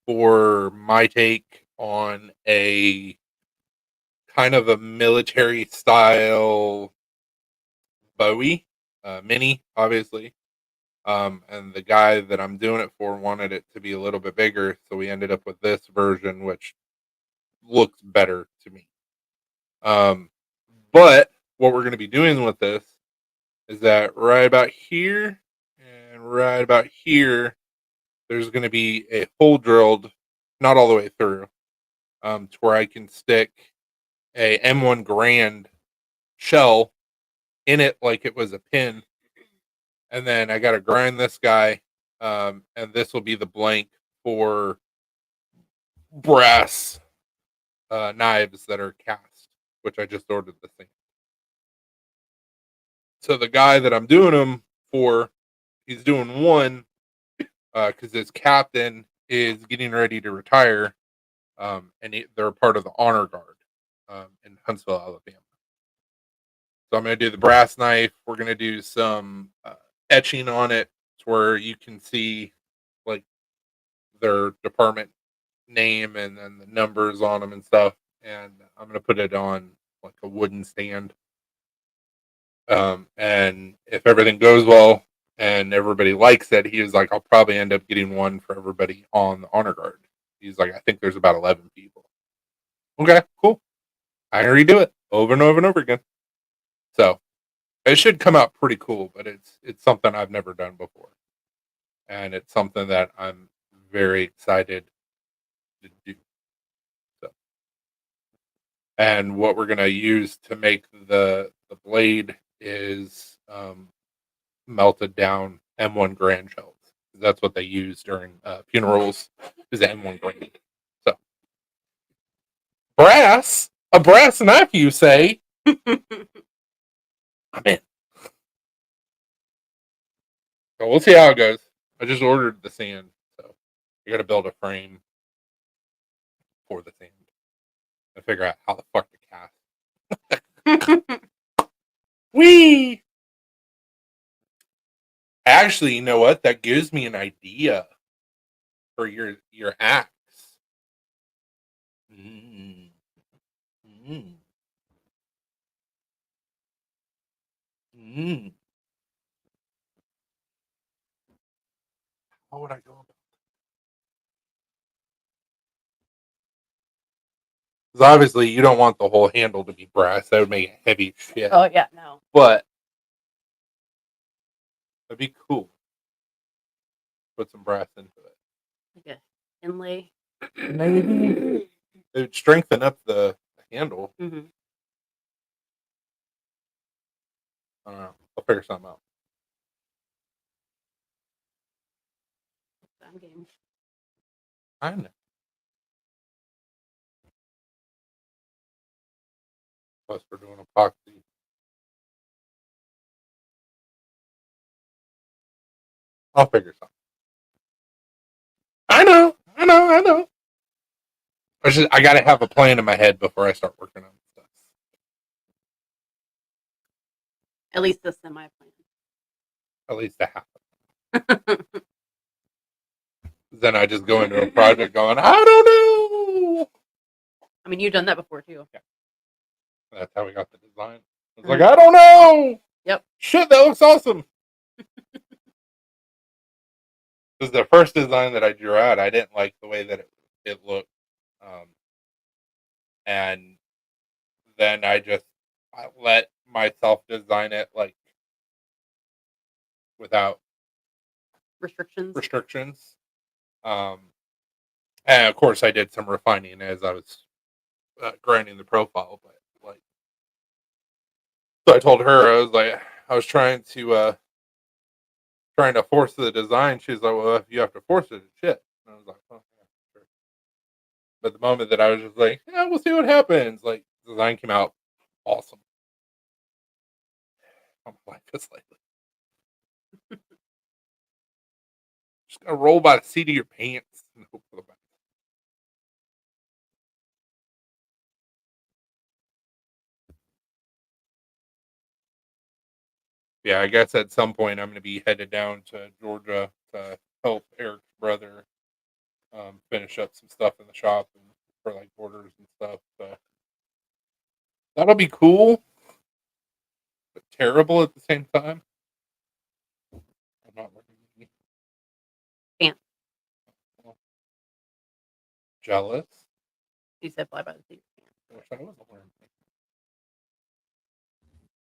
for my take on a kind of a military style Bowie mini, obviously. And the guy that I'm doing it for wanted it to be a little bit bigger, so we ended up with this version, which looks better to me. But what we're going to be doing with this is that right about here and right about here, there's going to be a hole drilled, not all the way through, to where I can stick a M1 Grand shell in it like it was a pin, and then I got to grind this guy, and this will be the blank for brass knives that are cast, which I just ordered the thing. So the guy that I'm doing them for, he's doing one because his captain is getting ready to retire, they're part of the honor guard in Huntsville, Alabama. So I'm going to do the brass knife. We're going to do some etching on it to where you can see like their department name and then the numbers on them and stuff. And I'm going to put it on like a wooden stand. And if everything goes well and everybody likes it, he was like, I'll probably end up getting one for everybody on the honor guard. He's like, I think there's about 11 people. Okay, cool. I can redo it over and over and over again. So it should come out pretty cool, but it's something I've never done before. And it's something that I'm very excited to do. So, and what we're gonna use to make the blade is melted down M1 grand shells. That's what they use during funerals is M1 grand. So a brass knife, you say? I'm in. So we'll see how it goes. I just ordered the sand, so you got to build a frame for the sand and figure out how the fuck to cast. Wee! Actually, you know what? That gives me an idea for your axe. Mm. Mm. Mm. How would I go about? Because obviously, you don't want the whole handle to be brass. That would make it heavy shit. Oh yeah, no. But that'd be cool. Put some brass into it. Like a inlay. Maybe it would strengthen up the handle. Mm-hmm. I don't know. I'll figure something out. I'm game. I know. Plus, we're doing epoxy. I'll figure something. I know. I got to have a plan in my head before I start working on stuff. At least the semi At least a half. Then I just go into a project going, I don't know. I mean, you've done that before too. Yeah. That's how we got the design. I was like, I don't know. Yep. Shit, that looks awesome. Because the first design that I drew out, I didn't like the way that it looked. And then I let myself design it like without restrictions. And of course, I did some refining as I was grinding the profile. But like, so I told her I was trying to force the design. She's like, well, if you have to force it, it's shit. And I was like, oh, yeah, sure. But the moment that I was just like, yeah, we'll see what happens. Like, the design came out awesome. I'm like this lately. Just gotta roll by the seat of your pants and hope for the best. Yeah, I guess at some point I'm gonna be headed down to Georgia to help Eric's brother finish up some stuff in the shop and for like orders and stuff. So that'll be cool, but terrible at the same time. I'm not really Pants. jealous. You said fly by the seat of pants. I wish I wasn't wearing pants.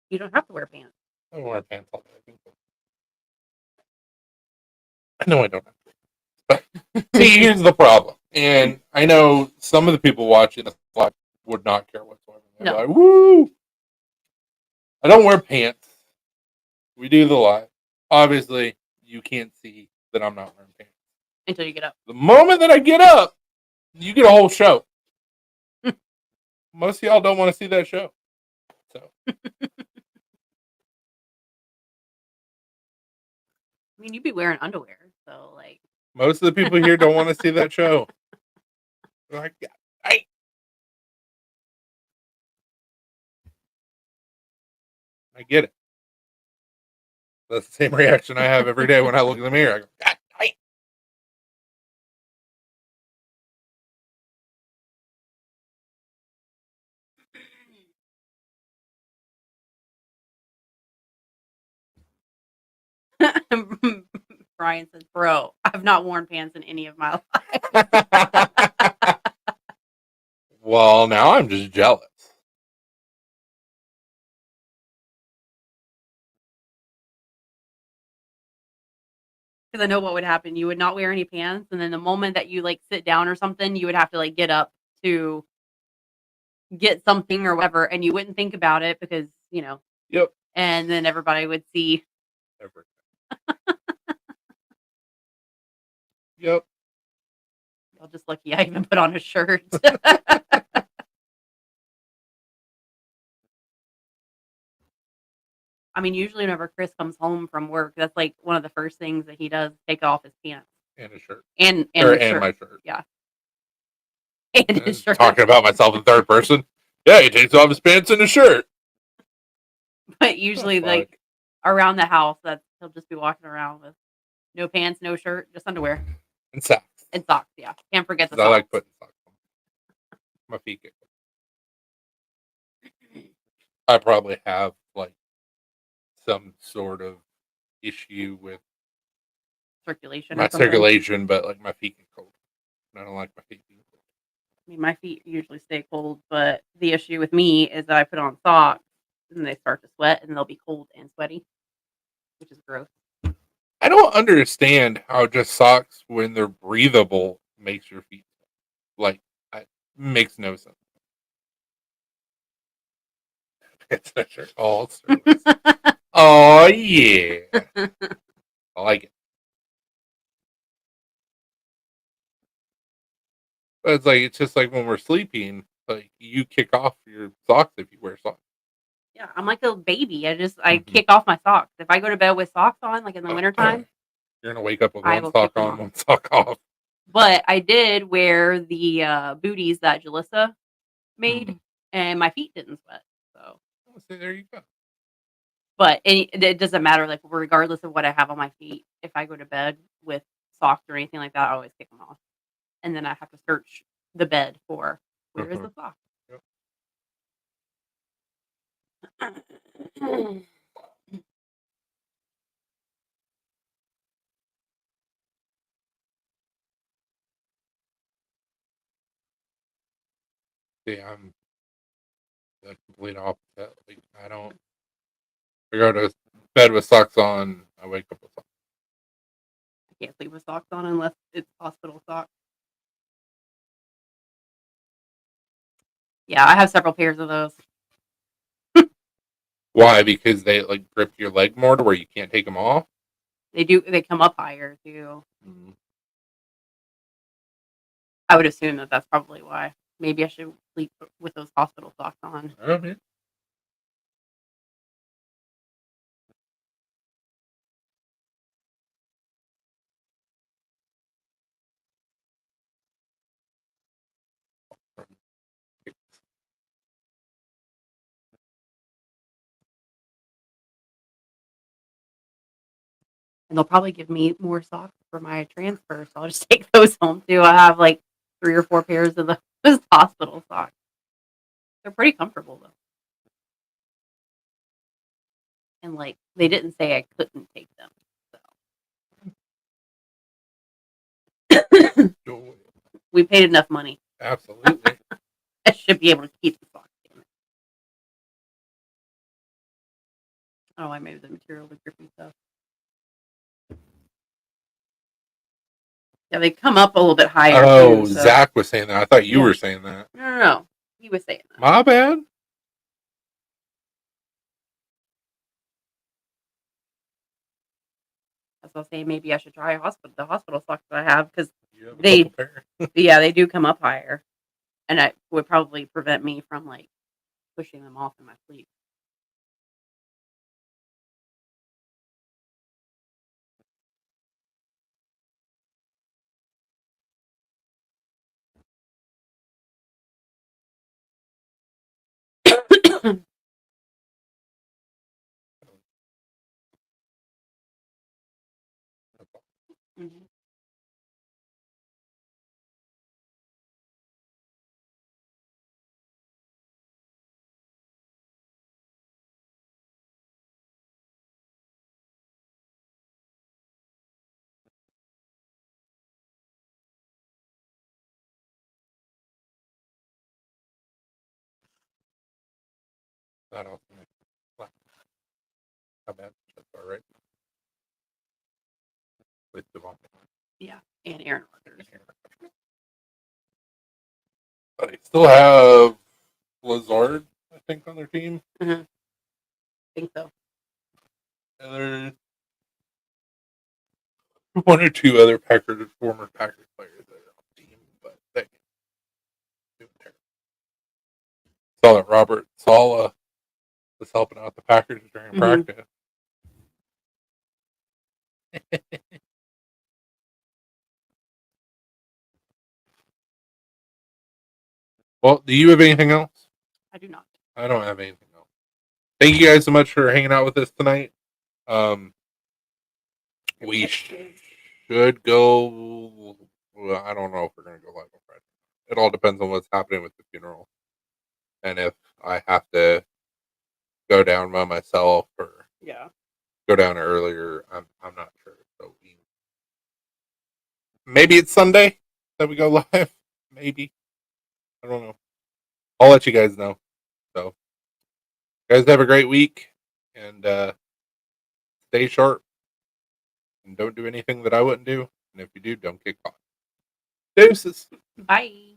You don't have to wear pants. I don't wear pants all day. I know I don't have to. But see, here's the problem. And I know some of the people watching this live would not care whatsoever. They're No. like, woo! I don't wear pants. We do the live. Obviously, you can't see that I'm not wearing pants. Until you get up. The moment that I get up, you get a whole show. Most of y'all don't want to see that show. So I mean, you'd be wearing underwear, so like. Most of the people here don't want to see that show. They're like, I get it. That's the same reaction I have every day when I look in the mirror. I go, God, Brian says, "Bro, I've not worn pants in any of my life." Well, now I'm just jealous. Because I know what would happen. You would not wear any pants, and then the moment that you like sit down or something, you would have to like get up to get something or whatever, and you wouldn't think about it because Yep. and then everybody would see. Yep. I'm just lucky I even put on a shirt. I mean, usually whenever Chris comes home from work, that's like one of the first things that he does, take off his pants And a shirt. and Or, his and shirt. my shirt. Yeah. And his And shirt. talking about myself in third person. Yeah, he takes off his pants and his shirt. But usually, like around the house, he'll just be walking around with no pants, no shirt, just underwear And socks. and socks. Yeah, can't forget the 'Cause socks. I like putting socks on. My feet get cold. I probably have like some sort of issue with Circulation. my Or something. circulation, but like my feet get cold. I don't like my feet being cold. I mean, my feet usually stay cold, but the issue with me is that I put on socks and they start to sweat and they'll be cold and sweaty, which is gross. I don't understand how just socks, when they're breathable, makes your feet like makes no sense. It's such a all service. Oh yeah, I like it. But it's just like when we're sleeping, like you kick off your socks if you wear socks. Yeah, I'm like a baby. I kick off my socks. If I go to bed with socks on, like in the wintertime, You're gonna wake up with I one will sock kick them on, off. one sock off. But I did wear the booties that Jalissa made, and my feet didn't sweat. So, See, there you go. but it doesn't matter. Like regardless of what I have on my feet, if I go to bed with socks or anything like that, I always kick them off, and then I have to search the bed for where is the sock. Yep. See, I'm the complete opposite. Like I don't. I go to bed with socks on. I wake up with socks. I can't sleep with socks on unless it's hospital socks. Yeah, I have several pairs of those. Why? Because they like grip your leg more to where you can't take them off. They do. They come up higher too. Mm-hmm. I would assume that that's probably why. Maybe I should sleep with those hospital socks on. Oh man. And they'll probably give me more socks for my transfer, so I'll just take those home too. I have like 3 or 4 pairs of those hospital socks. They're pretty comfortable though. And like they didn't say I couldn't take them. So we paid enough money. Absolutely. I should be able to keep the socks. Damn it. I don't know why maybe the material was grippy stuff. Yeah, they come up a little bit higher. Oh, too, so. Zach was saying that. I thought you were saying that. No. He was saying that. My bad. That's what I was saying. Maybe I should try the hospital socks that I have because they they do come up higher, and it would probably prevent me from like pushing them off in my sleep. Mhm. That also makes sense. How bad? That's all right. With Devon. Yeah, and Aaron Rodgers. They still have Lazard, I think, on their team. I think so. And there's one or two other former Packers players that are on the team, but they do terrible. Saw that Robert Sala was helping out the Packers during practice. Well, do you have anything else? I do not. I don't have anything else. Thank you guys so much for hanging out with us tonight. We should go. Well, I don't know if we're going to go live on Friday. It all depends on what's happening with the funeral, and if I have to go down by myself or go down earlier. I'm not sure. So maybe it's Sunday that we go live. Maybe, I don't know. I'll let you guys know. So, guys, have a great week and stay sharp and don't do anything that I wouldn't do. And if you do, don't get caught. Deuces. Bye.